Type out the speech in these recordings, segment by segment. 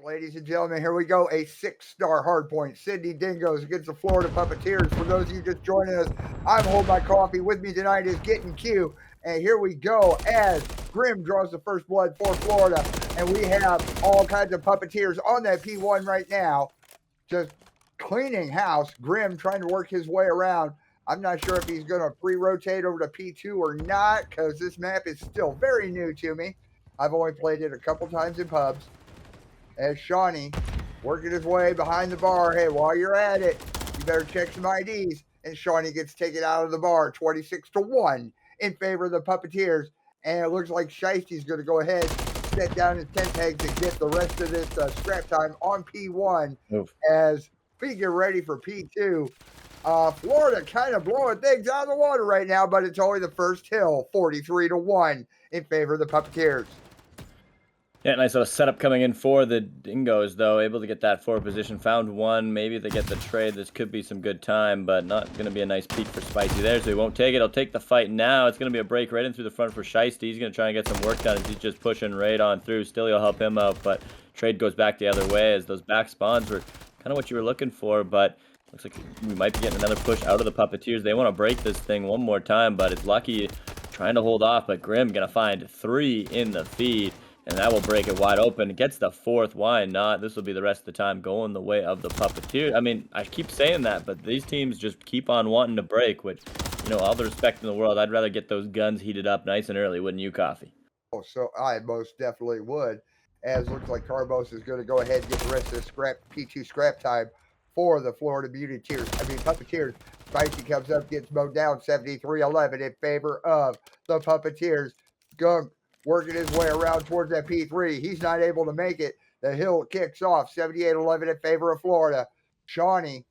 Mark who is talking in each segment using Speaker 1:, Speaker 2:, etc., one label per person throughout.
Speaker 1: ladies and gentlemen, here we go. A 6-star hard point. Sydney Dingoes against the Florida Puppeteers. For those of you just joining us, I'm holding my coffee. With me tonight is Getting Q. And here we go as Grim draws the first blood for Florida. And we have all kinds of Puppeteers on that P1 right now. Just cleaning house. Grim trying to work his way around. I'm not sure if he's going to pre-rotate over to P2 or not, because this map is still very new to me. I've only played it a couple times in pubs. As Shawnee working his way behind the bar. Hey, while you're at it, you better check some IDs. And Shawnee gets taken out of the bar 26-1 in favor of the Puppeteers. And it looks like Shiesty's going to go ahead, set down his 10 pegs and get the rest of this scrap time on P1. Oof. As we get ready for P2. Florida kind of blowing things out of the water right now, but it's only the first hill, 43-1 in favor of the Puppeteers.
Speaker 2: Yeah, nice little setup coming in for the Dingoes, though. Able to get that forward position. Found one. Maybe they get the trade. This could be some good time, but not going to be a nice peak for Spicy there, so he won't take it. He'll take the fight now. It's going to be a break right in through the front for Shiesty. He's going to try and get some work done as he's just pushing right on through. Still, he'll help him out, but trade goes back the other way as those back spawns were kind of what you were looking for, but looks like we might be getting another push out of the Puppeteers. They want to break this thing one more time, but it's Lucky trying to hold off, but Grim going to find 3 in the feed. And that will break it wide open. It gets the 4th. Why not? This will be the rest of the time going the way of the Puppeteer. I mean, I keep saying that, but these teams just keep on wanting to break, which, you know, all the respect in the world. I'd rather get those guns heated up nice and early, wouldn't you, Coffee?
Speaker 1: Oh, so I most definitely would. As looks like Carbos is going to go ahead and get the rest of the scrap P2 scrap time for the Florida Puppeteers. Spicy comes up, gets mowed down 73-11 in favor of the Puppeteers. Gunk working his way around towards that P3. He's not able to make it. The hill kicks off 78-11 in favor of Florida. Shawnee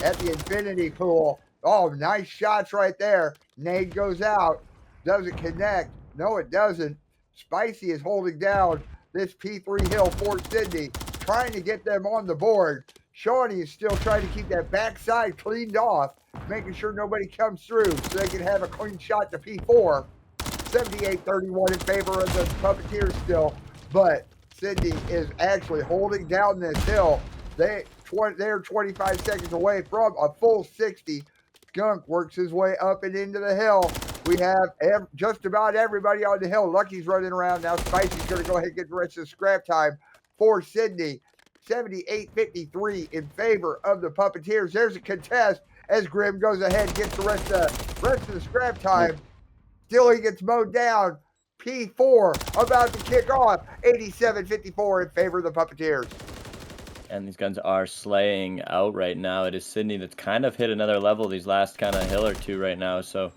Speaker 1: at the infinity pool. Oh, nice shots right there. Nade goes out. Doesn't connect. No, it doesn't. Spicy is holding down this P3 hill for Sydney, trying to get them on the board. Shawnee is still trying to keep that backside cleaned off, making sure nobody comes through so they can have a clean shot to P4. 78-31 in favor of the Puppeteers still, but Sydney is actually holding down this hill. They're 25 seconds away from a full 60. Skunk works his way up and into the hill. We have just about everybody on the hill. Lucky's running around now. Spicy's going to go ahead and get the rest of the scrap time for Sydney. 78-53 in favor of the Puppeteers. There's a contest as Grim goes ahead and gets the rest of the scrap time. Still, he gets mowed down. P4 about to kick off. 87-54 in favor of the Puppeteers.
Speaker 2: And these guns are slaying out right now. It is Sydney that's kind of hit another level these last kind of hill or two right now. So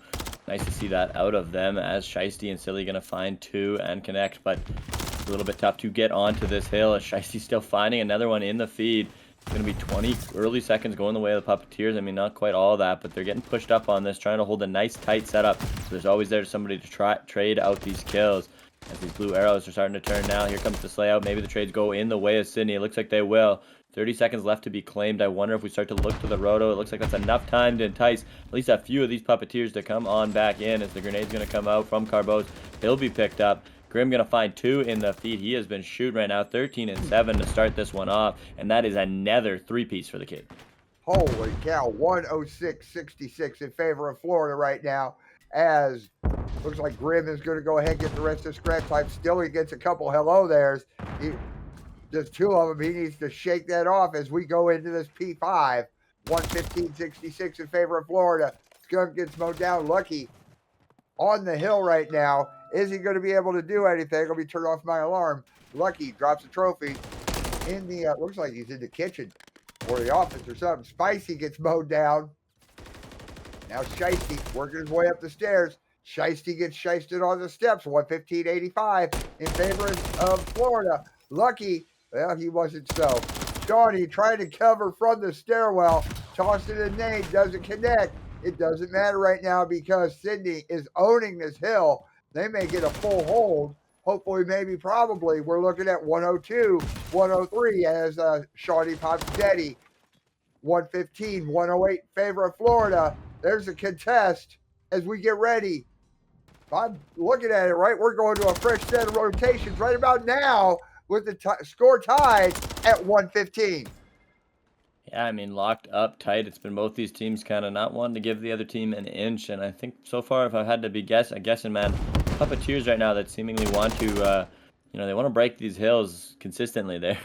Speaker 2: nice to see that out of them as Shiesty and Silly going to find 2 and connect. But it's a little bit tough to get onto this hill as Shiesty's still finding another one in the feed. It's going to be 20 early seconds going the way of the Puppeteers. I mean, not quite all of that, but they're getting pushed up on this, trying to hold a nice tight setup. So there's always there somebody to trade out these kills. As these blue arrows are starting to turn now, here comes the slay out. Maybe the trades go in the way of Sydney. It looks like they will. 30 seconds left to be claimed. I wonder if we start to look to the roto. It looks like that's enough time to entice at least a few of these Puppeteers to come on back in as the grenade's going to come out from Carbos. He'll be picked up. Grim going to find 2 in the feed. He has been shooting right now, 13-7 to start this one off, and that is another 3-piece for the kid.
Speaker 1: Holy cow, 106-66 in favor of Florida right now, as looks like Grim is going to go ahead and get the rest of the scrap time. Still, he gets a couple hello there's. There's 2 of them. He needs to shake that off as we go into this P5. 115-66 in favor of Florida. Skunk gets mowed down. Lucky on the hill right now. Is he going to be able to do anything? Let me turn off my alarm. Lucky drops a trophy in the, looks like he's in the kitchen or the office or something. Spicy gets mowed down. Now Shiesty working his way up the stairs. Shiesty gets shiested on the steps. 115-85 in favor of Florida. Lucky, well, he wasn't so. Shawnee trying to cover from the stairwell. Tossing a nade, doesn't connect. It doesn't matter right now because Sydney is owning this hill. They may get a full hold. Hopefully, maybe, probably. We're looking at 102, 103 as Shawnee pops Daddy. 115, 108 in favor of Florida. There's a contest as we get ready. If I'm looking at it right, we're going to a fresh set of rotations right about now. with the score tied at 115.
Speaker 2: Yeah, I mean, locked up tight. It's been both these teams kind of not wanting to give the other team an inch. And I think so far, if I had to be guessing, man, Puppeteers right now that seemingly want to, they want to break these hills consistently. They're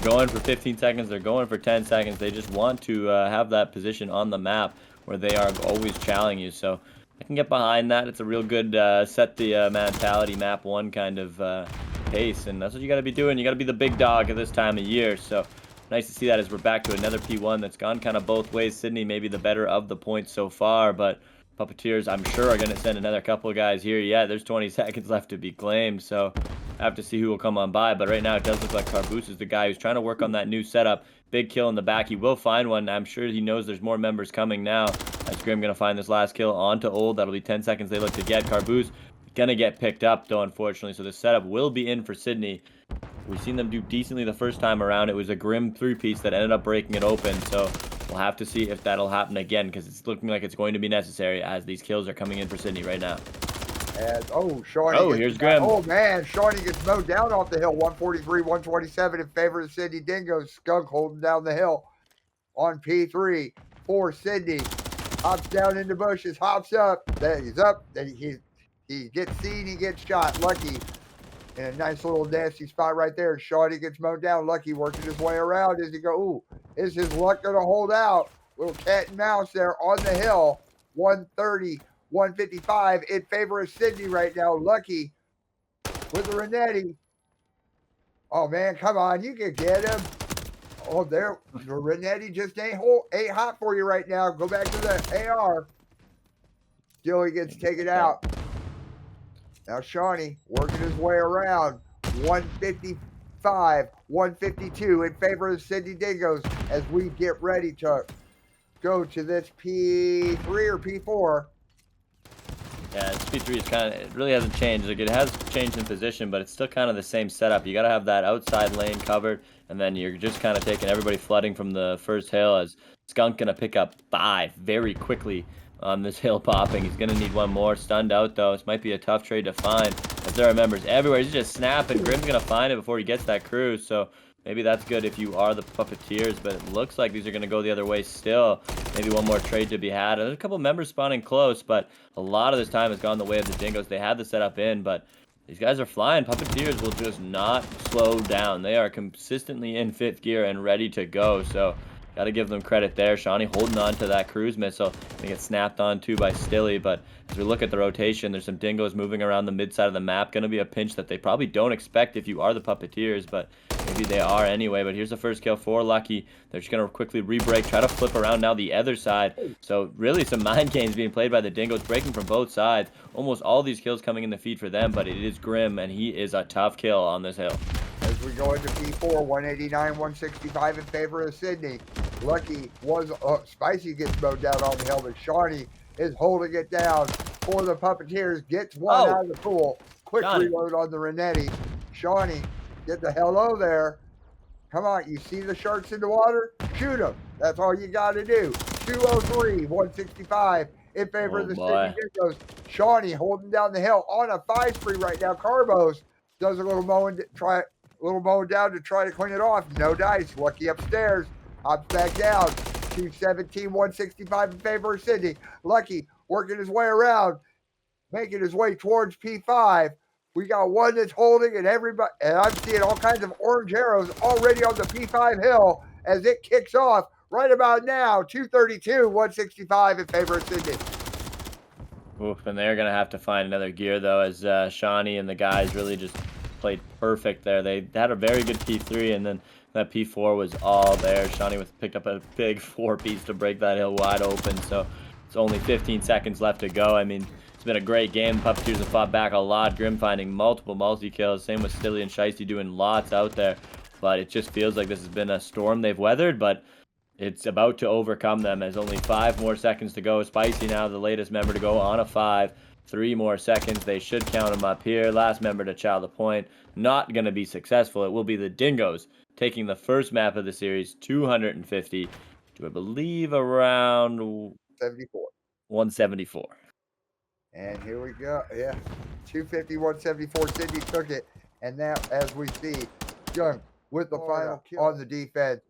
Speaker 2: going for 15 seconds. They're going for 10 seconds. They just want to have that position on the map where they are always challenging you. So I can get behind that. It's a real good set the mentality map one kind of pace. And that's what you got to be doing. You got to be the big dog at this time of year. So nice to see that as we're back to another P1 that's gone kind of both ways. Sydney maybe the better of the points so far, but Puppeteers, I'm sure, are going to send another couple of guys here. Yeah, there's 20 seconds left to be claimed, so I have to see who will come on by. But right now, it does look like Carboose is the guy who's trying to work on that new setup. Big kill in the back. He will find one. I'm sure he knows there's more members coming now. As Grim going to find this last kill onto Old. That'll be 10 seconds they look to get. Carboose going to get picked up, though, unfortunately. So the setup will be in for Sydney. We've seen them do decently the first time around. It was a Grim 3-piece that ended up breaking it open. So we'll have to see if that'll happen again, because it's looking like it's going to be necessary as these kills are coming in for Sydney right now.
Speaker 1: And Shawnee.
Speaker 2: Oh, here's Grim.
Speaker 1: Oh man, Shawnee gets mowed down off the hill. 143, 127 in favor of Sydney Dingoes. Skunk holding down the hill on P3 for Sydney. Hops down into bushes, hops up. Then he's up. Then he gets seen. He gets shot. Lucky in a nice little nasty spot right there. Shawnee gets mowed down. Lucky working his way around as he go. Ooh, is his luck going to hold out? Little cat and mouse there on the hill. 130, 155 in favor of Sydney right now. Lucky with the Renetti. Oh, man, come on. You can get him. Oh, there. The Renetti just ain't hot for you right now. Go back to the AR. Still, he gets taken out. Now Shawnee working his way around. 155, 152 in favor of Sydney Dingoes as we get ready to go to this P3 or P4.
Speaker 2: Yeah, this P3 is it really hasn't changed. Like, it has changed in position, but it's still kind of the same setup. You got to have that outside lane covered, and then you're just kind of taking everybody flooding from the first hill, as Skunk going to pick up 5 very quickly on this hill popping. He's going to need one more. Stunned out, though. This might be a tough trade to find, as there are members everywhere. He's just snapping. Grim's going to find it before he gets that cruise, so maybe that's good if you are the Puppeteers, but it looks like these are going to go the other way still. Maybe one more trade to be had. There's a couple members spawning close, but a lot of this time has gone the way of the Dingoes. They had the setup in, but these guys are flying. Puppeteers will just not slow down. They are consistently in 5th gear and ready to go, so got to give them credit there. Shawnee holding on to that cruise missile. They get snapped on too by Stilly, but as we look at the rotation, there's some Dingoes moving around the mid side of the map. Going to be a pinch that they probably don't expect if you are the Puppeteers, but maybe they are anyway. But here's the first kill for Lucky. They're just going to quickly re-break, try to flip around now the other side. So really some mind games being played by the Dingoes, breaking from both sides. Almost all these kills coming in the feed for them, but it is Grim, and he is a tough kill on this hill.
Speaker 1: As we go into P4, 189, 165 in favor of Sydney. Lucky was Spicy gets mowed down on the hill, but Shawnee is holding it down for the Puppeteers. Gets one out of the pool. Quick reload on the Renetti. Shawnee, get the hello there. Come on, you see the sharks in the water? Shoot them. That's all you got to do. 203, 165 in favor of the Sydney Dingoes. Shawnee holding down the hill on a 5 spree right now. Carbos does a little mowing down to try to clean it off. No dice. Lucky upstairs. Hops back down. 217, 165 in favor of Sydney. Lucky working his way around, making his way towards P5. We got one that's holding, and everybody, and I'm seeing all kinds of orange arrows already on the P5 hill as it kicks off right about now. 232, 165 in favor of Sydney.
Speaker 2: Oof, and they're gonna have to find another gear though, as Shawnee and the guys really just played perfect there. They had a very good P3, and then that P4 was all there. Shawnee picked up a big 4-piece to break that hill wide open, so it's only 15 seconds left to go. I mean, it's been a great game. Puppeteers have fought back a lot. Grim finding multiple multi-kills. Same with Stilly and Shiesty doing lots out there. But it just feels like this has been a storm they've weathered, but it's about to overcome them as only 5 more seconds to go. Spicy now the latest member to go on a 5. 3 more seconds. They should count them up here. Last member to chow the point. Not going to be successful. It will be the Dingoes taking the first map of the series, 250 to, I believe, around
Speaker 1: 74.
Speaker 2: 174.
Speaker 1: And here we go. Yeah. 250, 174. Sydney took it. And now, as we see, Skunk with the final kill on the defense.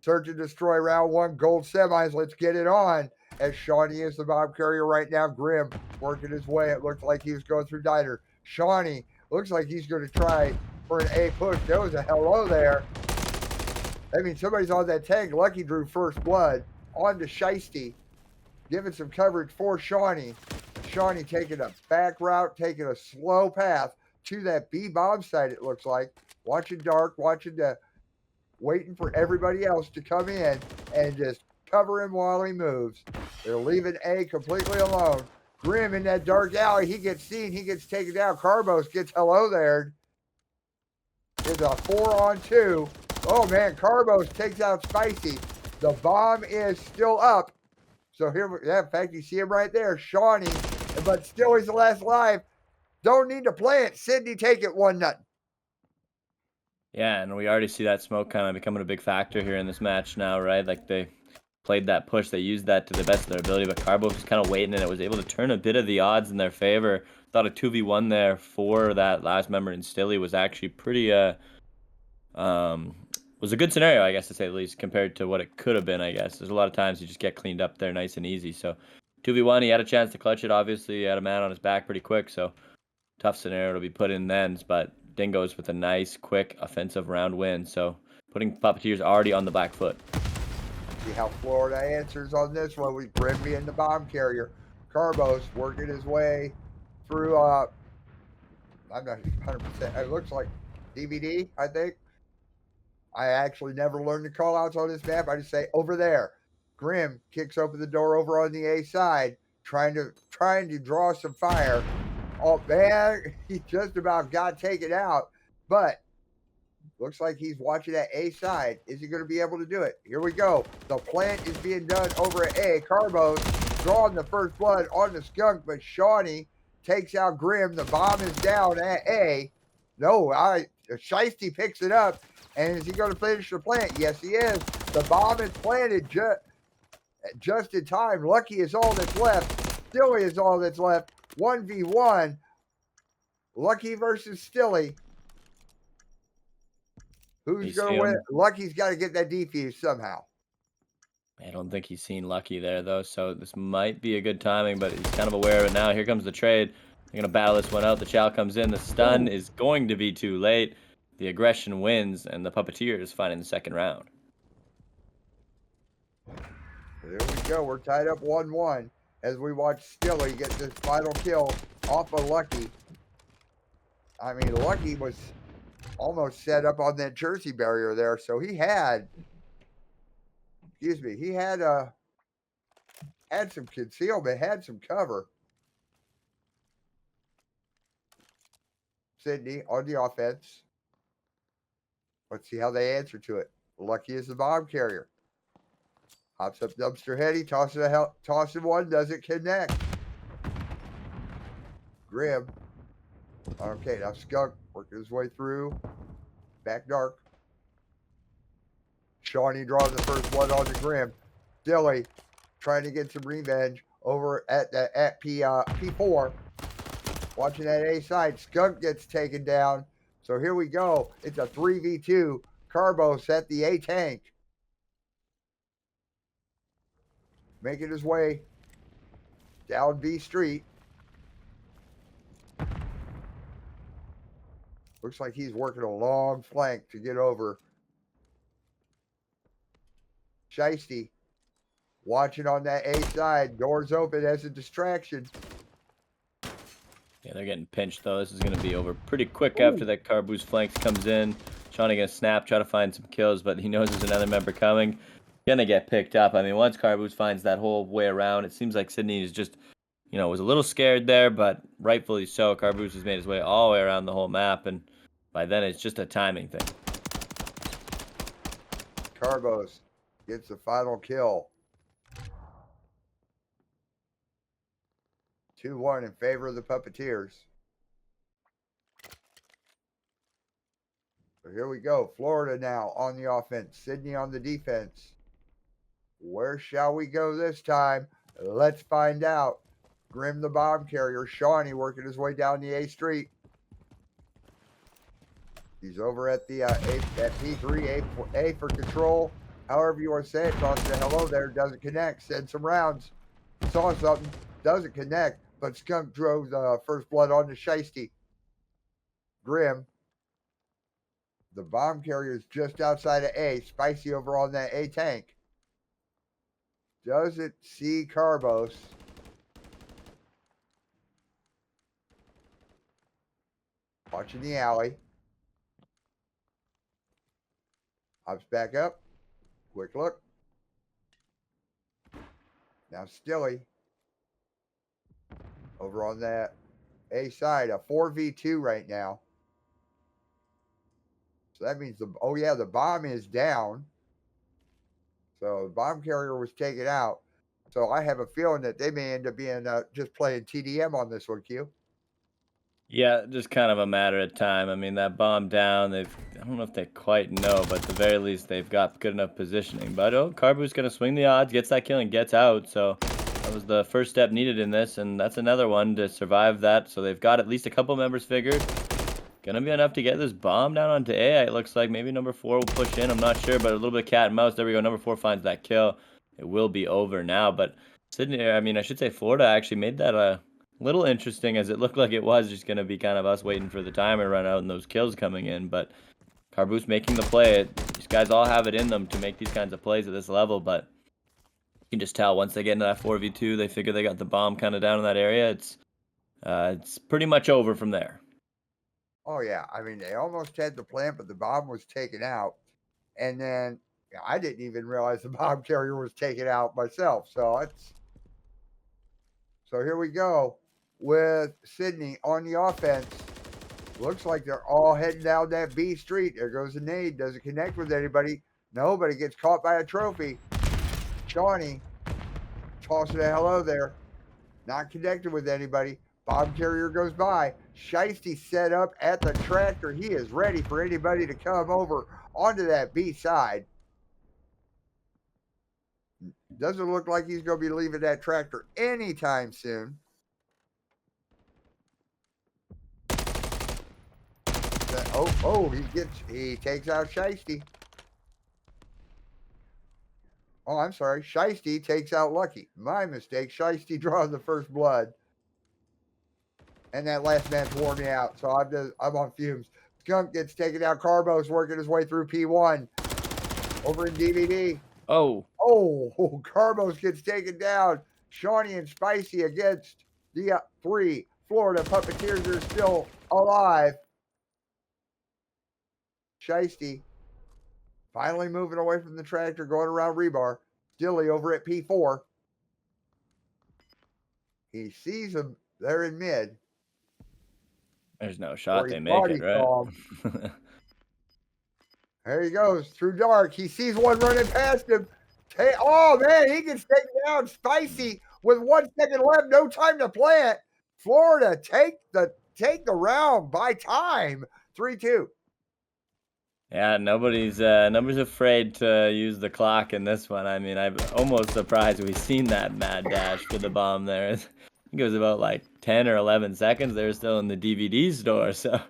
Speaker 1: Search and destroy round one, gold semis. Let's get it on. As Shawnee is the bomb carrier right now. Grim working his way. It looked like he was going through Diner. Shawnee looks like he's going to try for an A push. There was a hello there. I mean, somebody's on that tank. Lucky drew first blood. On to Shiesty. Giving some coverage for Shawnee. Shawnee taking a back route, taking a slow path to that B bomb site, it looks like. Watching dark, waiting for everybody else to come in and just cover him while he moves. They're leaving A completely alone. Grim in that dark alley. He gets seen. He gets taken down. Carbos gets hello there. It's a 4-on-2. Oh, man. Carbos takes out Spicy. The bomb is still up. So here, yeah, in fact, you see him right there. Shawnee, but still he's the last alive. Don't need to play it. Sydney, take it 1-0.
Speaker 2: Yeah, and we already see that smoke kind of becoming a big factor here in this match now, right? Like they played that push, they used that to the best of their ability, but Carbo was kind of waiting and it was able to turn a bit of the odds in their favor. Thought a 2v1 there for that last member in Stilly was actually pretty was a good scenario, I guess, to say the least, compared to what it could have been, I guess. There's a lot of times you just get cleaned up there nice and easy. So 2v1, he had a chance to clutch it, obviously. He had a man on his back pretty quick, so tough scenario to be put in then, but Dingoes with a nice, quick, offensive round win. So putting Puppeteers already on the back foot.
Speaker 1: See how Florida answers on this one with Grim being the bomb carrier. Carbos working his way through, I'm not 100%. It looks like DVD, I think. I actually never learned the call outs on this map. I just say over there. Grim kicks open the door over on the A side, trying to draw some fire. Oh man, he just about got taken out, but looks like he's watching that A side. Is he going to be able to do it? Here we go. The plant is being done over at A. Carbos drawing the first blood on the skunk, but Shawnee takes out Grim. The bomb is down at A. No, Shiesty picks it up. And is he going to finish the plant? Yes, he is. The bomb is planted just in time. Lucky is all that's left. Stilly is all that's left. 1v1. Lucky versus Stilly. Who's going to win? Lucky's got to get that defuse somehow.
Speaker 2: I don't think he's seen Lucky there, though, so this might be a good timing, but he's kind of aware of it now. Here comes the trade. They're going to battle this one out. The chow comes in. The stun is going to be too late. The aggression wins, and the Puppeteers find in the second round.
Speaker 1: There we go. We're tied up 1-1 as we watch Stilly get this final kill off of Lucky. I mean, Lucky was almost set up on that Jersey barrier there, so he had, had some concealment, had some cover. Sydney on the offense. Let's see how they answer to it. Lucky is the bomb carrier. Hops up dumpster heady, tosses one, doesn't connect. Grim. Okay, now Skunk working his way through. Back dark. Shawnee drawing the first one on the Grim. Dilly trying to get some revenge over at P4. Watching that A side. Skunk gets taken down. So here we go. It's a 3v2. Carbos at the A tank. Making his way down B Street. Looks like he's working a long flank to get over. Shiesty watching on that A side. Doors open as a distraction.
Speaker 2: Yeah, they're getting pinched, though. This is going to be over pretty quick after that Carboo's flanks comes in. Shawnee going to snap, try to find some kills, but he knows there's another member coming. Going to get picked up. I mean, once Carboo's finds that whole way around, it seems like Sydney is just, was a little scared there, but rightfully so. Carboo's has made his way all the way around the whole map, and by then it's just a timing thing.
Speaker 1: Carbos gets the final kill. 2-1 in favor of the Puppeteers. So here we go. Florida now on the offense. Sydney on the defense. Where shall we go this time? Let's find out. Grim the bomb carrier. Shawnee working his way down the A street. He's over at the at P3, A for control. However you want to say it, toss the hello there, doesn't connect. Send some rounds. Saw something, doesn't connect, but Skunk drove the first blood on to Shiesty. Grim. The bomb carrier is just outside of A. Spicy over on that A tank. Doesn't see Carbos. Watching the alley. Hops back up. Quick look. Now Stilly. Over on that A side, a 4v2 right now. So that means the bomb is down. So the bomb carrier was taken out. So I have a feeling that they may end up being just playing TDM on this one, Q.
Speaker 2: Yeah, just kind of a matter of time. I mean, that bomb down, I don't know if they quite know, but at the very least, they've got good enough positioning. But Carbu's going to swing the odds, gets that kill, and gets out. So that was the first step needed in this, and that's another one to survive that. So they've got at least a couple members figured. Gonna be enough to get this bomb down onto A. It looks like maybe number 4 will push in. I'm not sure, but a little bit of cat and mouse. There we go. Number 4 finds that kill. It will be over now. But Sydney, I mean, I should say Florida actually made that a little interesting, as it looked like it was just gonna be kind of us waiting for the timer to run out and those kills coming in. But Carboos making the play. These guys all have it in them to make these kinds of plays at this level. But you can just tell once they get into that 4v2, they figure they got the bomb kind of down in that area. It's pretty much over from there.
Speaker 1: Oh yeah, I mean they almost had the plant, but the bomb was taken out, and then I didn't even realize the bomb carrier was taken out myself. So here we go with Sydney on the offense. Looks like they're all heading down that B street. There goes a nade. Doesn't connect with anybody. Nobody gets caught by a trophy. Shawnee tossing a hello there. Not connected with anybody. Bomb carrier goes by. Shiesty set up at the tractor. He is ready for anybody to come over onto that B side. Doesn't look like he's going to be leaving that tractor anytime soon. He takes out Shiesty. Oh, I'm sorry. Shiesty takes out Lucky. My mistake. Shiesty draws the first blood. And that last match wore me out, so I'm on fumes. Skunk gets taken out. Carbos working his way through P1. Over in DVD.
Speaker 2: Oh,
Speaker 1: Carbos gets taken down. Shawnee and Spicy against the 3 Florida Puppeteers are still alive. Shiesty finally moving away from the tractor, going around rebar. Dilly over at P4. He sees him there in mid.
Speaker 2: there's no shot they make it, right?
Speaker 1: There he goes through dark. He sees one running past him. Oh man, he gets taken down. Spicy with 1 second left, no time to plant. Florida take the round by time. 3-2.
Speaker 2: Yeah, nobody's afraid to use the clock in this one. I mean, I'm almost surprised we've seen that mad dash for the bomb there. I think it was about like 10 or 11 seconds. They were still in the DVD store, so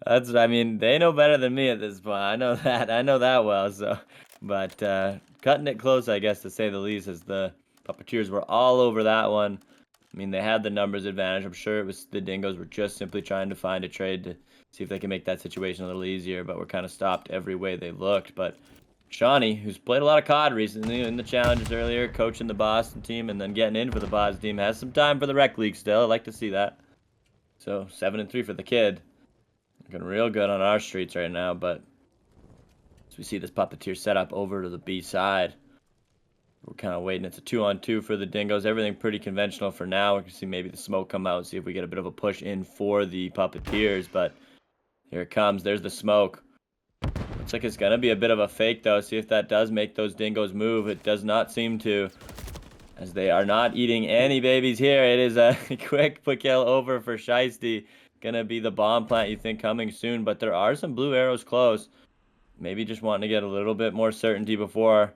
Speaker 2: I mean, they know better than me at this point. I know that well. So, but cutting it close, I guess, to say the least, as the Puppeteers were all over that one. I mean, they had the numbers advantage. I'm sure it was the Dingoes were just simply trying to find a trade to see if they can make that situation a little easier, but were kind of stopped every way they looked. But Shawnee, who's played a lot of COD recently in the challenges earlier, coaching the Boston team and then getting in for the Boston team, has some time for the rec league still. I like to see that. So 7-3 for the kid. Looking real good on our streets right now, but as we see this Puppeteer set up over to the B side, we're kind of waiting. It's a 2-on-2 for the Dingoes. Everything pretty conventional for now. We can see maybe the smoke come out, see if we get a bit of a push in for the Puppeteers, but here it comes. There's the smoke. Looks like it's going to be a bit of a fake, though. See if that does make those Dingoes move. It does not seem to, as they are not eating any babies here. It is a quick kill over for Shiesty. Going to be the bomb plant, you think, coming soon, but there are some blue arrows close. Maybe just wanting to get a little bit more certainty before.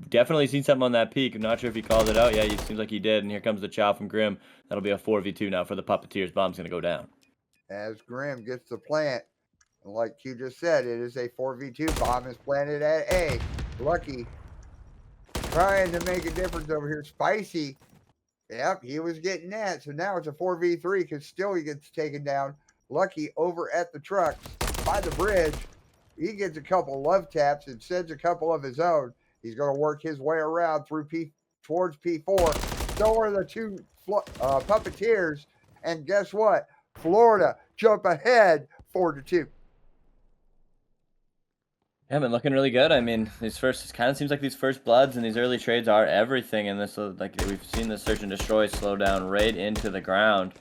Speaker 2: Definitely seen something on that peak. I'm not sure if he called it out. Yeah, it seems like he did. And here comes the chow from Grim. That'll be a 4v2 now for the Puppeteers. Bomb's going to go down.
Speaker 1: As Grim gets the plant, Like you just said, it is a 4v2. Bomb is planted at A. Lucky trying to make a difference over here. Spicy. Yep, he was getting that. So now it's a 4v3 because still he gets taken down. Lucky over at the trucks by the bridge. He gets a couple love taps and sends a couple of his own. He's going to work his way around through towards P4. So are the two Puppeteers. And guess what? Florida jump ahead 4-2.
Speaker 2: Yeah, been looking really good. I mean, these first, it kind of seems like these first bloods and these early trades are everything. And this, like we've seen the search and destroy slow down right into the ground.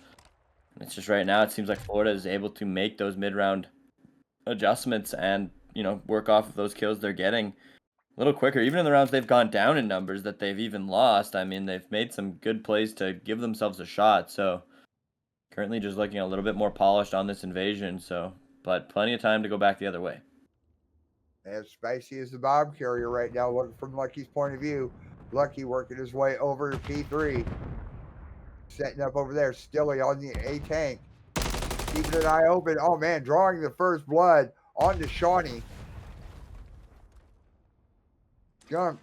Speaker 2: It's just right now, it seems like Florida is able to make those mid-round adjustments and, you know, work off of those kills they're getting a little quicker. Even in the rounds they've gone down in numbers that they've even lost, I mean, they've made some good plays to give themselves a shot. So currently just looking a little bit more polished on this invasion. So, but plenty of time to go back the other way.
Speaker 1: As spicy as the bomb carrier right now, looking from Lucky's point of view. Lucky working his way over to P3. Setting up over there. Stilly on the A tank. Keeping an eye open. Oh, man, drawing the first blood onto Shawnee. Gunk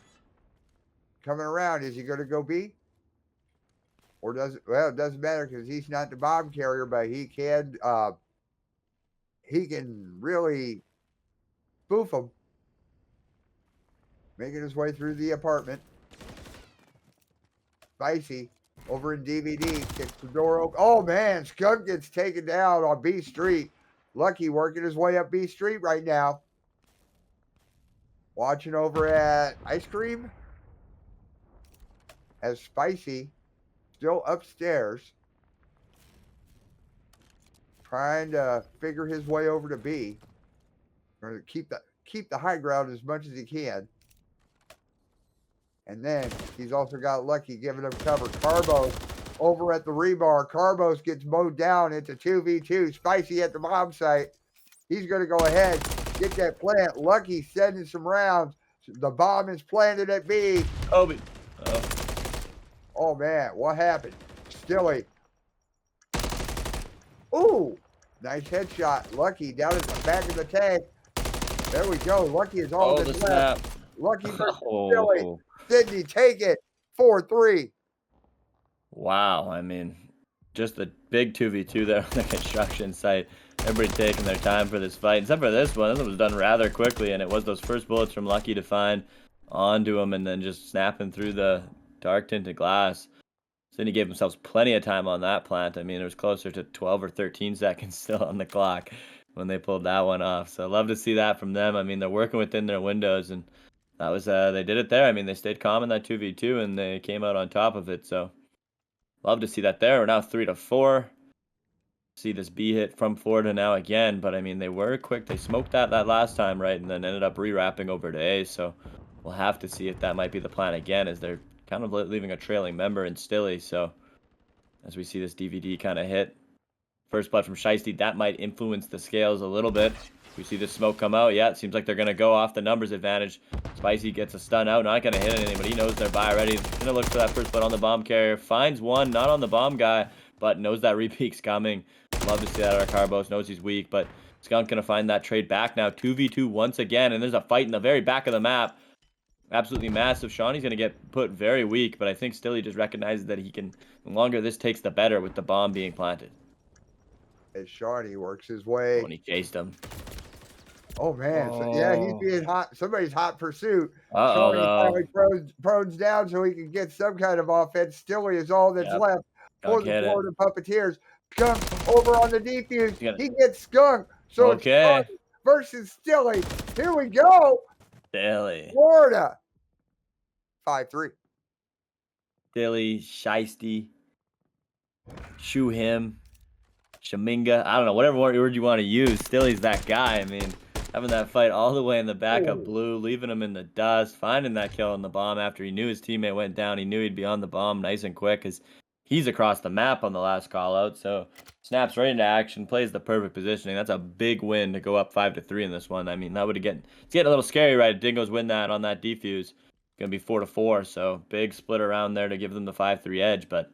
Speaker 1: coming around. Is he going to go B? Or does it? Well, it doesn't matter because he's not the bomb carrier, but he can really spoof him. Making his way through the apartment. Spicy over in DVD. Kicks the door open. Oh, man. Skunk gets taken down on B Street. Lucky working his way up B Street right now. Watching over at Ice Cream. As Spicy still upstairs. Trying to figure his way over to B. Or keep the high ground as much as he can. And then he's also got Lucky giving him cover. Carbos over at the rebar. Carbos gets mowed down into 2v2. Spicy at the bomb site. He's going to go ahead, get that plant. Lucky sending some rounds. The bomb is planted at B.
Speaker 2: Kobe.
Speaker 1: Oh, man. What happened? Stilly. Ooh. Nice headshot. Lucky down at the back of the tank. There we go. Lucky is all that's left. Lucky versus Stilly. Sydney, take it. 4-3.
Speaker 2: Wow. I mean, just a big 2v2 there on the construction site. Everybody taking their time for this fight. Except for this one. This one was done rather quickly, and it was those first bullets from Lucky to find onto him and then just snapping through the dark tinted glass. Sydney gave themselves plenty of time on that plant. I mean, it was closer to 12 or 13 seconds still on the clock when they pulled that one off. So love to see that from them. I mean, they're working within their windows, and that was they did it there. I mean, they stayed calm in that 2v2 and they came out on top of it. So love to see that there. We're now 3-4. See this B hit from Florida now again, but I mean, they were quick. They smoked that last time, right, and then ended up re-wrapping over to A. So we'll have to see if that might be the plan again, as they're kind of leaving a trailing member in Stilly. So as we see this DVD kind of hit, first blood from Shiesty, that might influence the scales a little bit. We see the smoke come out. Yeah, it seems like they're going to go off the numbers advantage. Spicy gets a stun out. Not going to hit anything, but he knows they're by already. Going to look for that first blood on the bomb carrier. Finds one, not on the bomb guy, but knows that repeat's coming. Love to see that out of Carbos. Knows he's weak, but Skunk going to find that trade back now. 2v2 once again, and there's a fight in the very back of the map. Absolutely massive. Shawnee's going to get put very weak, but I think still he just recognizes that he can, the longer this takes, the better with the bomb being planted.
Speaker 1: As Shawnee works his way.
Speaker 2: When he chased him.
Speaker 1: Oh, man. So, yeah, he's being hot. Somebody's hot pursuit.
Speaker 2: Uh-oh,
Speaker 1: Shawnee finally prones down so he can get some kind of offense. Stilly is all that's left for the Florida Puppeteers. Skunk over on the defuse. He gets Skunk. So it's Skunk versus Stilly. Here we go.
Speaker 2: Stilly.
Speaker 1: Florida. 5-3.
Speaker 2: Stilly, Shiesty, Shoe him, Shaminga. I don't know, whatever word you want to use. Stilly's that guy. I mean, having that fight all the way in the back of blue, leaving him in the dust, finding that kill on the bomb after he knew his teammate went down. He knew he'd be on the bomb nice and quick because he's across the map on the last call out. So snaps right into action, plays the perfect positioning. That's a big win to go up 5-3 in this one. I mean, that would get it's getting a little scary, right? Dingoes win that on that defuse. Gonna be 4-4. So big split around there to give them the 5-3 edge. But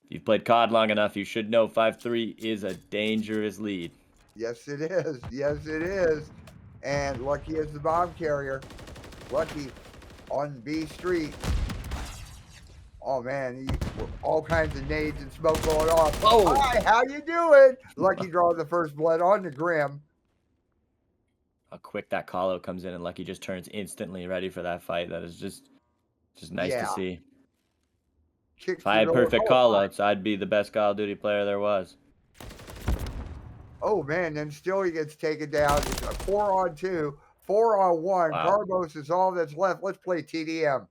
Speaker 2: if you've played COD long enough, you should know 5-3 is a dangerous lead.
Speaker 1: Yes, it is. Yes, it is. And Lucky is the bomb carrier. Lucky on B Street. Oh man, all kinds of nades and smoke going off.
Speaker 2: Whoa!
Speaker 1: Hi, how you doing? Lucky drawing the first blood on the Grim.
Speaker 2: How quick that call out comes in, and Lucky just turns instantly ready for that fight. That is just nice to
Speaker 1: Yeah.
Speaker 2: see.
Speaker 1: Kicks
Speaker 2: If I
Speaker 1: the
Speaker 2: had
Speaker 1: door.
Speaker 2: perfect
Speaker 1: Oh,
Speaker 2: call
Speaker 1: my.
Speaker 2: outs, I'd be the best Call of Duty player there was.
Speaker 1: Oh man, then still he gets taken down. It's a 4-on-2, 4-on-1.
Speaker 2: Wow.
Speaker 1: Carbos is all that's left. Let's play TDM.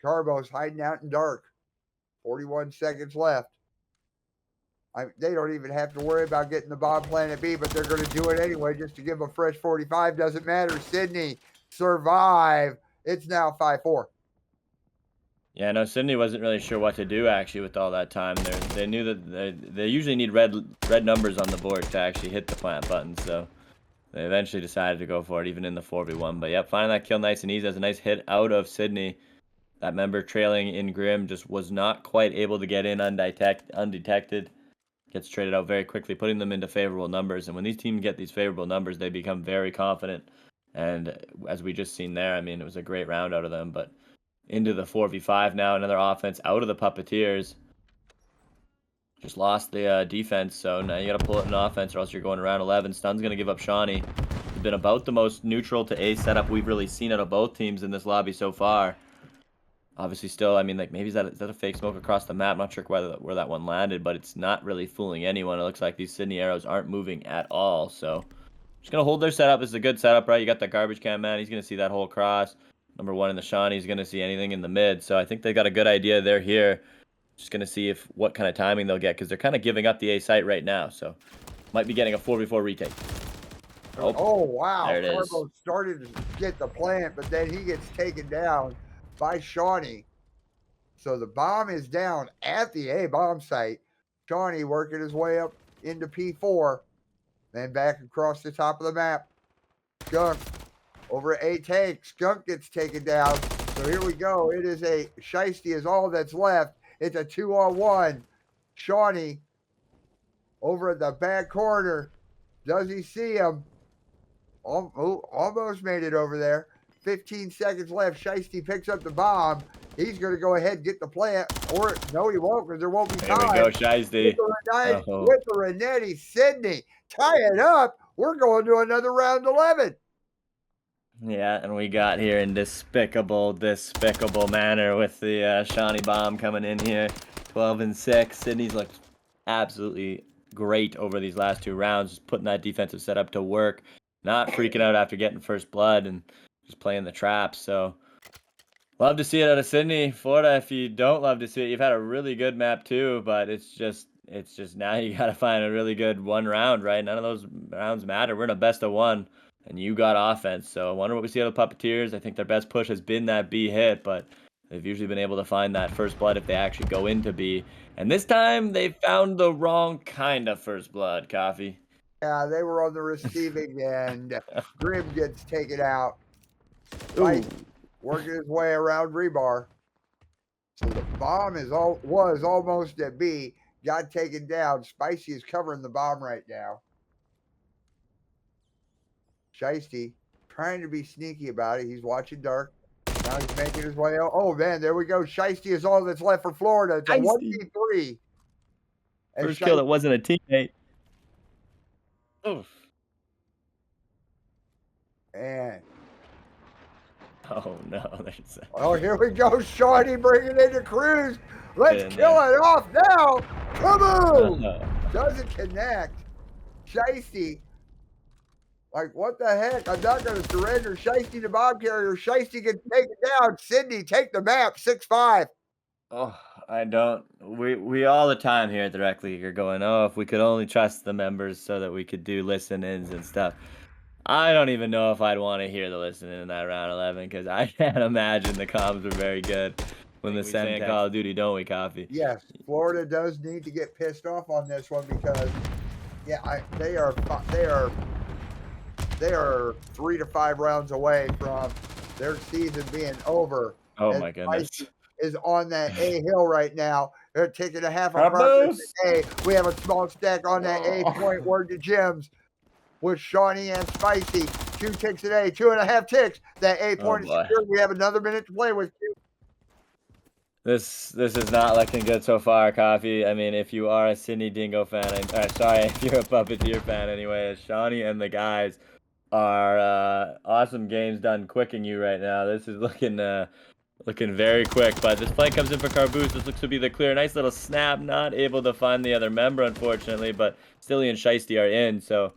Speaker 1: Carbos hiding out in dark. 41 seconds left. They don't even have to worry about getting the bomb planet B, but they're going to do it anyway just to give a fresh 45. Doesn't matter. Sydney, survive. It's now 5-4.
Speaker 2: Yeah, no, Sydney wasn't really sure what to do actually with all that time. They knew that they usually need red numbers on the board to actually hit the plant button, so they eventually decided to go for it, even in the 4v1. But yep, finding that kill nice and easy. That's a nice hit out of Sydney. That member trailing in Grim just was not quite able to get in undetected. Gets traded out very quickly, putting them into favorable numbers. And when these teams get these favorable numbers, they become very confident. And as we just seen there, I mean, it was a great round out of them. But into the 4v5 now, another offense out of the Puppeteers. Just lost the defense, so now you got to pull it in offense or else you're going around 11. Stun's going to give up Shawnee. It's been about the most neutral to A setup we've really seen out of both teams in this lobby so far. Obviously, still, I mean, like, maybe is that a fake smoke across the map? I'm not sure where that one landed, but it's not really fooling anyone. It looks like these Sydney arrows aren't moving at all, so just going to hold their setup. This is a good setup, right? You got that garbage can man. He's going to see that whole cross. Number one in the Shawnee's going to see anything in the mid, so I think they got a good idea there here. Just going to see what kind of timing they'll get, because they're kind of giving up the A site right now, so might be getting a 4v4 retake.
Speaker 1: Oh wow.
Speaker 2: There it is.
Speaker 1: Carbo started to get the plant, but then he gets taken down by Shawnee. So the bomb is down at the A bomb site. Shawnee working his way up into P4, then back across the top of the map. Skunk over at A tank. Skunk gets taken down. So here we go. It is a Shiesty is all that's left. It's a 2-on-1. Shawnee over at the back corner. Does he see him? Almost made it over there. 15 seconds left. Shiesty picks up the bomb. He's going to go ahead and get the plant. Or, no, he won't, because there won't be time.
Speaker 2: There we go, Shiesty.
Speaker 1: With the Renetti. Sydney, tie it up. We're going to another round 11.
Speaker 2: Yeah, and we got here in despicable manner with the Shawnee bomb coming in here. 12-6. Sydney's looked absolutely great over these last two rounds, just putting that defensive setup to work. Not freaking out after getting first blood and just playing the traps. So, love to see it out of Sydney. Florida, if you don't love to see it, you've had a really good map too, but it's just now you got to find a really good one round, right? None of those rounds matter. We're in a best of one, and you got offense. So, I wonder what we see out of the Puppeteers. I think their best push has been that B hit, but they've usually been able to find that first blood if they actually go into B. And this time, they found the wrong kind of first blood, Coffee.
Speaker 1: Yeah, they were on the receiving end. Grim gets taken out. Right, working his way around rebar. So the bomb was almost at B. Got taken down. Spicy is covering the bomb right now. Shiesty trying to be sneaky about it. He's watching dark. Now he's making his way out. Oh man, there we go. Shiesty is all that's left for Florida. It's a 1v3.
Speaker 2: First kill that wasn't a teammate. Oof.
Speaker 1: And
Speaker 2: oh no,
Speaker 1: oh, here we go. Shawnee bringing it into Cruz. Let's kill it off now. Kaboom! Doesn't connect. Shiesty. Like, what the heck? I'm not going to surrender. Shiesty the bomb carrier. Shiesty gets taken down. Sydney, take the map. 6-5.
Speaker 2: Oh, I don't. We all the time here at the Rec League are going, oh, if we could only trust the members so that we could do listen-ins and stuff. I don't even know if I'd want to hear the listen-in in that round 11, because I can't imagine the comms were very good when the semi Call of Duty, don't we, Coffee?
Speaker 1: Yes, Florida does need to get pissed off on this one because, yeah, they are 3 to 5 rounds away from their season being over.
Speaker 2: Oh my goodness.
Speaker 1: Is on that A hill right now. They're taking a half a progress
Speaker 2: Caboose!
Speaker 1: A. We have a small stack on that A
Speaker 2: Oh.
Speaker 1: point. Word to Gems with Shawnee and Spicy. 2 ticks at A, 2.5 ticks. That A
Speaker 2: Oh
Speaker 1: point is
Speaker 2: boy.
Speaker 1: secured. We have another minute to play with.
Speaker 2: This is not looking good so far, Coffee. I mean, if you are a Sydney Dingo fan, sorry, if you're a Puppeteer fan anyway, Shawnee and the guys are awesome games done quicking you right now. This is looking very quick, but this play comes in for Carboose. This looks to be the clear. Nice little snap. Not able to find the other member, unfortunately, but Stilly and Shiesty are in, so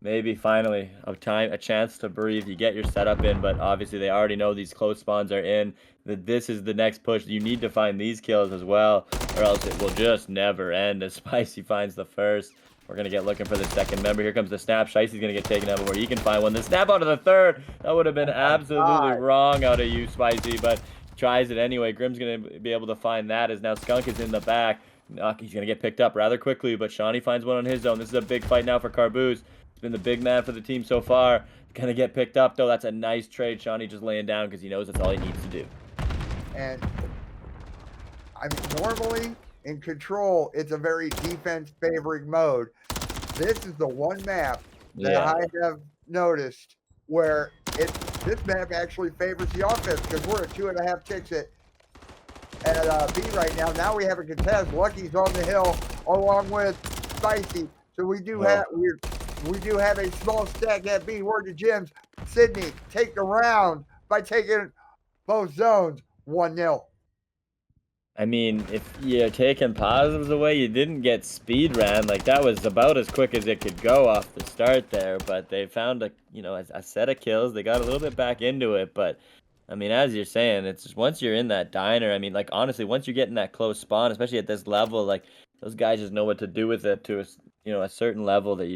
Speaker 2: maybe finally a chance to breathe. You get your setup in, but obviously they already know these close spawns are in. That this is the next push. You need to find these kills as well, or else it will just never end as Spicy finds the first. We're going to get looking for the second member. Here comes the snap. Shicey's going to get taken out before he can find one. The snap out of the third. That would have been absolutely wrong out of you, Spicy, but tries it anyway. Grim's going to be able to find that as now Skunk is in the back. He's going to get picked up rather quickly, but Shawnee finds one on his own. This is a big fight now for Carboose. He's been the big man for the team so far. Going to get picked up, though. That's a nice trade. Shawnee just laying down because he knows that's all he needs to do.
Speaker 1: And I mean, normally in Control, it's a very defense favoring mode. This is the one map that I have noticed where this map actually favors the offense because we're at 2.5 ticks at B right now. Now we have a contest. Lucky's on the hill along with Spicy. So we do have a small stack at B. Word to Gems. Sydney take the round by taking both zones 1-0.
Speaker 2: I mean, if you're taking positives away, you didn't get speed ran. Like, that was about as quick as it could go off the start there. But they found a set of kills. They got a little bit back into it. But, I mean, as you're saying, it's just once you're in that diner, I mean, like, honestly, once you get in that close spawn, especially at this level, like, those guys just know what to do with it to a certain level that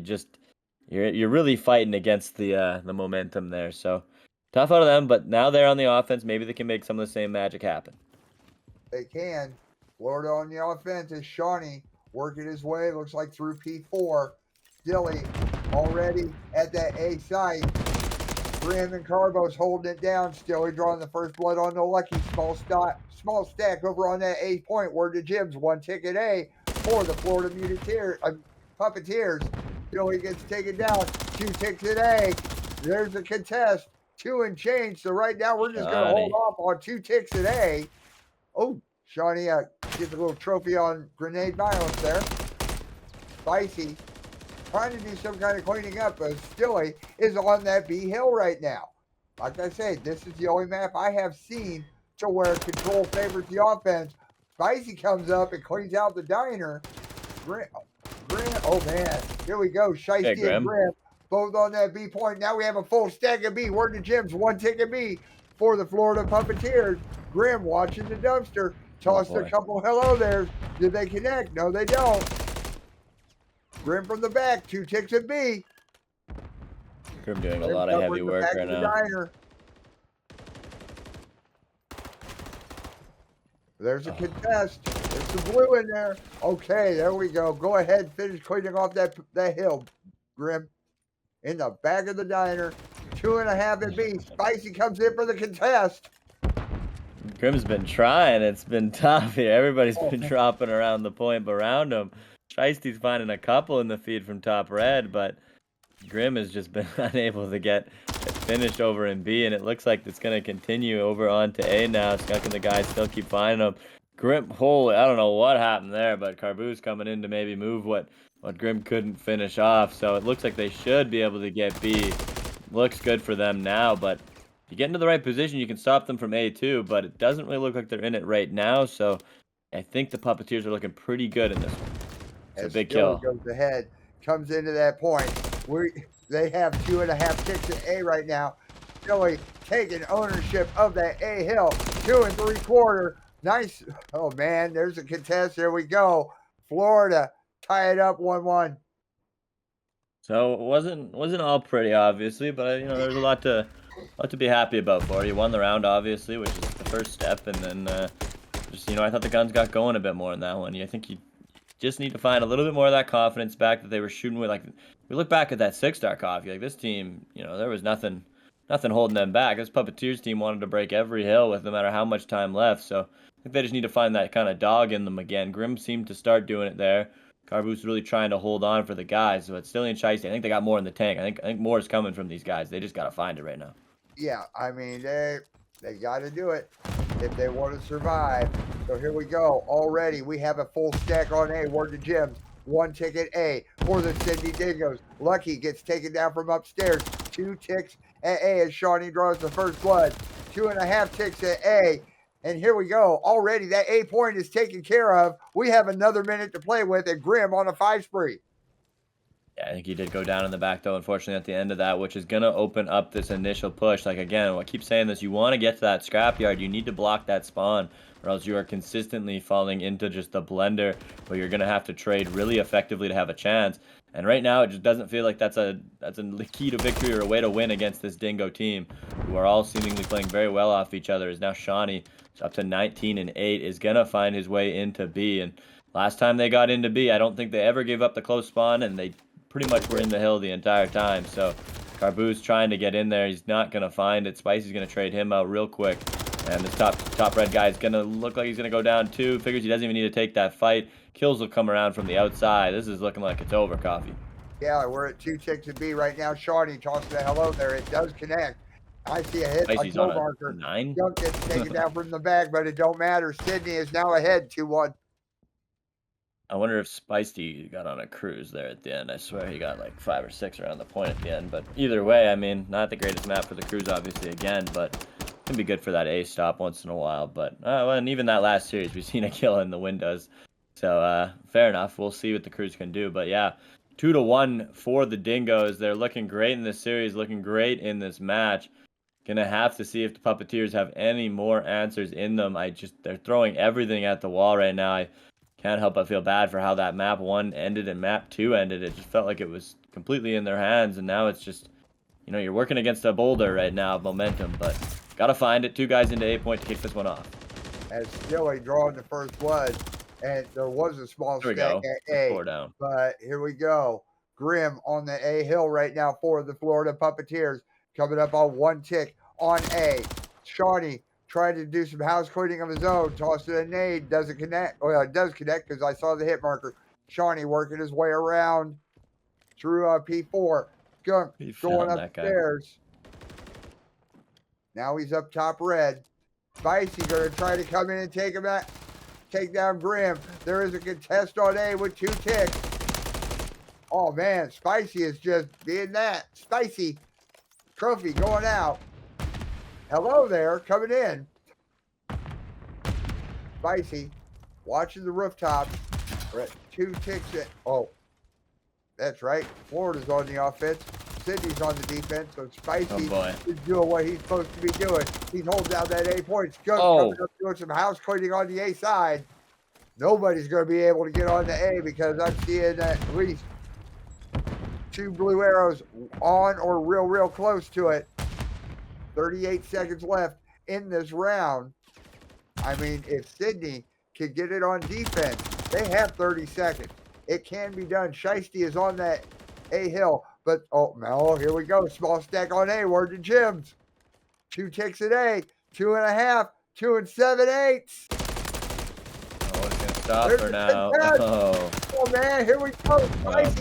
Speaker 2: you're really fighting against the momentum there. So, tough out of them, but now they're on the offense. Maybe they can make some of the same magic happen.
Speaker 1: They can. Florida on the offense is Shawnee working his way. Looks like through P4. Dilly already at that A site. Grim and Carbos holding it down. Still drawing the first blood on the Lucky. Small stack over on that A point. Word to Gems. 1 ticket A for the Florida Puppeteers. Dilly gets taken down. 2 ticks at A. There's a contest. 2 and change. So right now we're just going to hold off on 2 ticks at A. Oh, Shawnee gets a little trophy on grenade violence there. Spicy trying to do some kind of cleaning up, but Stilly is on that B hill right now. Like I said, this is the only map I have seen to where Control favors the offense. Spicy comes up and cleans out the diner. Grim, oh man, here we go. Shiesty and Grim both on that B point. Now we have a full stack of B. Word to Gems, 1 ticket B for the Florida Puppeteers. Grim watching the dumpster. Tossed a couple hello there. Did they connect? No, they don't. Grim from the back. 2 ticks at B.
Speaker 2: Grim doing a lot of heavy work right now.
Speaker 1: There's a contest. There's some blue in there. Okay, there we go. Go ahead, finish cleaning off that hill, Grim. In the back of the diner. 2.5 at B. Spicy comes in for the contest.
Speaker 2: Grim's been trying. It's been tough here. Everybody's been dropping around the point around him. Shiesty's finding a couple in the feed from top red, but Grim has just been unable to get it finished over in B, and it looks like it's going to continue over on to A now. Skunk and the guys still keep finding him. Grim, holy, I don't know what happened there, but Carboose coming in to maybe move what Grim couldn't finish off. So it looks like they should be able to get B. Looks good for them now, but if you get into the right position, you can stop them from A too, but it doesn't really look like they're in it right now, so I think the Puppeteers are looking pretty good in this one. It's a big kill.
Speaker 1: Goes ahead, comes into that point. They have 2.5 ticks at A right now. Billy taking ownership of that A hill. 2 3/4. Nice. Oh man, there's a contest. There we go. Florida tie it up 1-1.
Speaker 2: So it wasn't all pretty, obviously, but there's a lot to be happy about for you. Won the round, obviously, which is the first step, and then I thought the guns got going a bit more in that one. I think you just need to find a little bit more of that confidence back that they were shooting with. Like, we look back at that 6-star coffee, like this team, there was nothing holding them back. This Puppeteers team wanted to break every hill with no matter how much time left. So think they just need to find that kind of dog in them again. Grim seemed to start doing it there. Carboos really trying to hold on for the guys, but Stilly and Shiesty, I think they got more in the tank. I think more is coming from these guys. They just got to find it right now.
Speaker 1: Yeah, I mean, they got to do it if they want to survive. So here we go. Already, we have a full stack on A. Word to Jim's. 1 ticket A for the Sydney Dingoes. Lucky gets taken down from upstairs. 2 ticks at A as Shawnee draws the first blood. 2.5 ticks at A. And here we go. Already, that A point is taken care of. We have another minute to play with, and Grim on a 5 spree.
Speaker 2: Yeah, I think he did go down in the back, though, unfortunately, at the end of that, which is going to open up this initial push. Like, again, I keep saying this, you want to get to that scrapyard, you need to block that spawn, or else you are consistently falling into just the blender where you're going to have to trade really effectively to have a chance. And right now, it just doesn't feel like that's a key to victory or a way to win against this Dingo team, who are all seemingly playing very well off each other. Is now Shawnee, up to 19-8, is going to find his way into B. And last time they got into B, I don't think they ever gave up the close spawn, and they pretty much were in the hill the entire time. So Carboos trying to get in there. He's not going to find it. Spicy's going to trade him out real quick. And this top red guy is going to look like he's going to go down too. Figures he doesn't even need to take that fight. Kills will come around from the outside. This is looking like it's over, Coffee.
Speaker 1: Yeah, we're at 2 ticks at B right now. Shawnee tosses a hello there. It does connect. I see a hit.
Speaker 2: Spicy's
Speaker 1: on
Speaker 2: on
Speaker 1: marker.
Speaker 2: 9.
Speaker 1: Dunk gets taken down from the back, but it don't matter. Sydney is now ahead 2-1.
Speaker 2: I wonder if Spicy got on a cruise there at the end. I swear he got like 5 or 6 around the point at the end. But either way, I mean, not the greatest map for the cruise, obviously, again, but can be good for that A stop once in a while. But well, and even that last series, we've seen a kill in the windows. So fair enough. We'll see what the cruise can do. But yeah, 2-1 for the Dingoes. They're looking great in this series, looking great in this match. Gonna have to see if the Puppeteers have any more answers in them. They're throwing everything at the wall right now. I can't help but feel bad for how that map 1 ended and map 2 ended. It just felt like it was completely in their hands, and now it's just, you know, you're working against a boulder right now of momentum, but gotta find it. 2 guys into A point to kick this one off.
Speaker 1: As Stilly drawing the first blood, and there was a small stack at A.
Speaker 2: 4 down.
Speaker 1: But here we go. Grim on the A hill right now for the Florida Puppeteers, coming up on 1 tick on A. Shawnee trying to do some house cleaning of his own. Tossed it a nade. Doesn't connect. Well, it does connect because I saw the hit marker. Shawnee working his way around through P4. Gunk going upstairs. Now he's up top red. Spicy going to try to come in and take down Grim. There is a contest on A with 2 ticks. Oh, man. Spicy is just being that. Spicy. Trophy going out. Hello there, coming in. Spicy, watching the rooftop. We're at 2 ticks at, oh, that's right. Florida's on the offense. Sydney's on the defense. So Spicy is doing what he's supposed to be doing. He's holding down that A point. Skunk coming up doing some house cleaning on the A side. Nobody's going to be able to get on the A because I'm seeing at least 2 blue arrows on or real close to it. 38 seconds left in this round. I mean, if Sydney can get it on defense, they have 30 seconds. It can be done. Shiesty is on that A hill, but oh no, here we go. Small stack on A. Word to Jim's. 2 ticks at A. 2.5. 2 7/8.
Speaker 2: Oh, it's gonna stop for now.
Speaker 1: Oh man, here we go. Spicy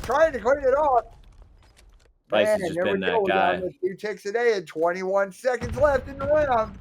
Speaker 1: trying to clean it off.
Speaker 2: Spicy's just been that guy.
Speaker 1: 2 ticks a day and 21 seconds left in the round.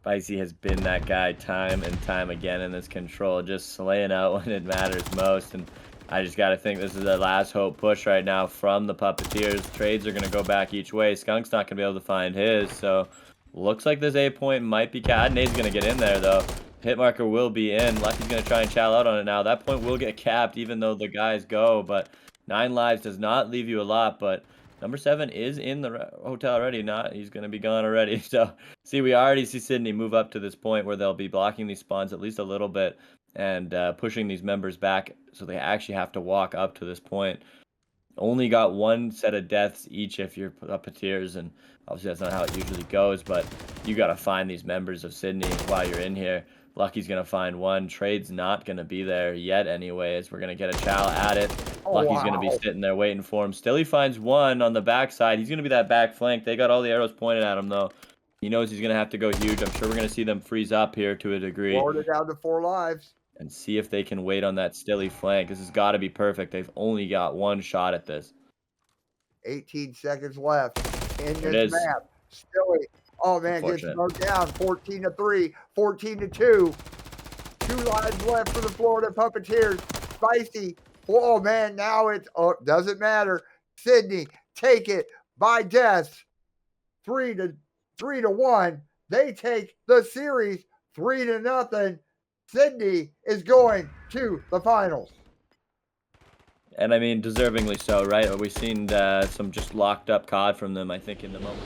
Speaker 2: Spicy has been that guy time and time again in this control, just slaying out when it matters most. And I just got to think this is a last hope push right now from the Puppeteers. Trades are going to go back each way. Skunk's not going to be able to find his, so looks like this A point might be capped. Nade's going to get in there, though. Hit marker will be in. Lucky's going to try and chow out on it now. That point will get capped even though the guys go, but 9 lives does not leave you a lot, but number 7 is in the hotel already. He's going to be gone already. So, see, we already see Sydney move up to this point where they'll be blocking these spawns at least a little bit and pushing these members back so they actually have to walk up to this point. Only got 1 set of deaths each if you're Puppeteers, and obviously that's not how it usually goes, but you got to find these members of Sydney while you're in here. Lucky's going to find 1. Trade's not going to be there yet anyways. We're going to get a chow at it. Lucky's going to be sitting there waiting for him. Still, he finds 1 on the backside. He's going to be that back flank. They got all the arrows pointed at him, though. He knows he's going to have to go huge. I'm sure we're going to see them freeze up here to a degree
Speaker 1: Florida down to 4 lives.
Speaker 2: and see if they can wait on that Stilly flank. This has got to be perfect. They've only got one shot at this.
Speaker 1: 18 seconds left in
Speaker 2: There it
Speaker 1: this
Speaker 2: is.
Speaker 1: map. Stilly, oh man, gets
Speaker 2: Unfortunate.
Speaker 1: slowed down. 14-3, 14-2. 2 lives left for the Florida Puppeteers. Spicy. Oh man, now it's doesn't matter. Sydney, take it by death. 3-1. They take the series 3-0. Sydney is going to the finals.
Speaker 2: And I mean, deservingly so, right? We've seen some just locked up COD from them, I think, in the moment.